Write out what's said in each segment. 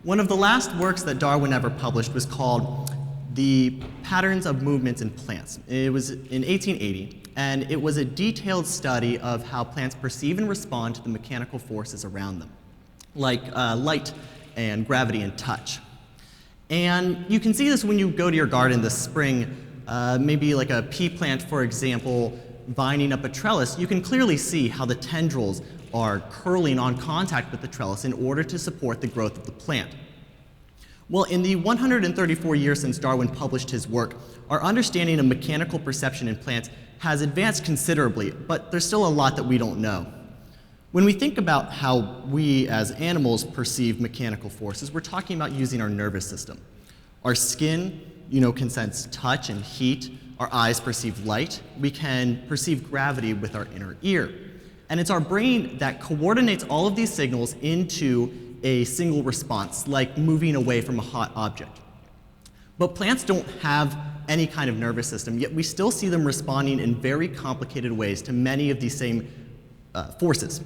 One of the last works that Darwin ever published was called The Patterns of Movements in Plants. It was in 1880, and it was a detailed study of how plants perceive and respond to the mechanical forces around them, like light and gravity and touch. And you can see this when you go to your garden this spring, maybe like a pea plant, for example, vining up a trellis. You can clearly see how the tendrils are curling on contact with the trellis in order to support the growth of the plant. Well, in the 134 years since Darwin published his work, our understanding of mechanical perception in plants has advanced considerably, but there's still a lot that we don't know. When we think about how we as animals perceive mechanical forces, we're talking about using our nervous system. Our skin, can sense touch and heat. Our eyes perceive light. We can perceive gravity with our inner ear. And it's our brain that coordinates all of these signals into a single response, like moving away from a hot object. But plants don't have any kind of nervous system, yet we still see them responding in very complicated ways to many of these same forces.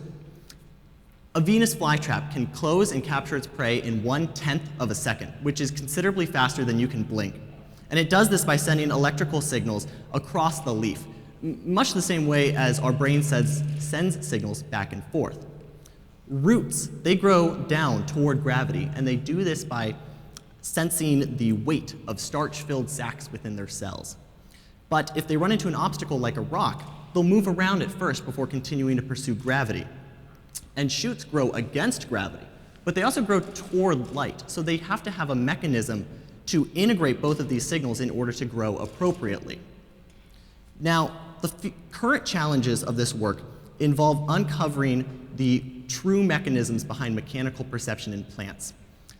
A Venus flytrap can close and capture its prey in 1/10 of a second, which is considerably faster than you can blink. And it does this by sending electrical signals across the leaf, much the same way as our brain sends signals back and forth. Roots, they grow down toward gravity, and they do this by sensing the weight of starch-filled sacs within their cells. But if they run into an obstacle like a rock, they'll move around it first before continuing to pursue gravity. And shoots grow against gravity, but they also grow toward light, so they have to have a mechanism to integrate both of these signals in order to grow appropriately. Now, the current challenges of this work involve uncovering the true mechanisms behind mechanical perception in plants.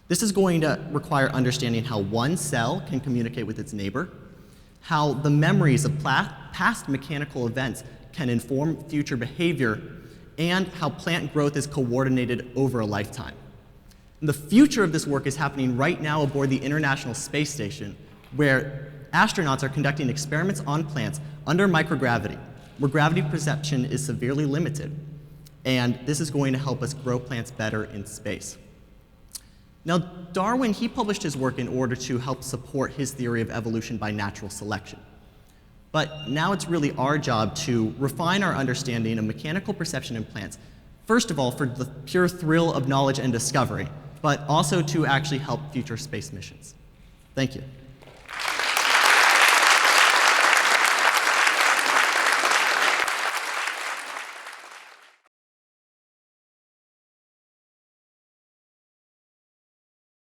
This is going to require understanding how one cell can communicate with its neighbor, how the memories of past mechanical events can inform future behavior, and how plant growth is coordinated over a lifetime. And the future of this work is happening right now aboard the International Space Station, where astronauts are conducting experiments on plants under microgravity, where gravity perception is severely limited. And this is going to help us grow plants better in space. Now, Darwin, he published his work in order to help support his theory of evolution by natural selection. But now it's really our job to refine our understanding of mechanical perception in plants, first of all, for the pure thrill of knowledge and discovery, but also to actually help future space missions. Thank you.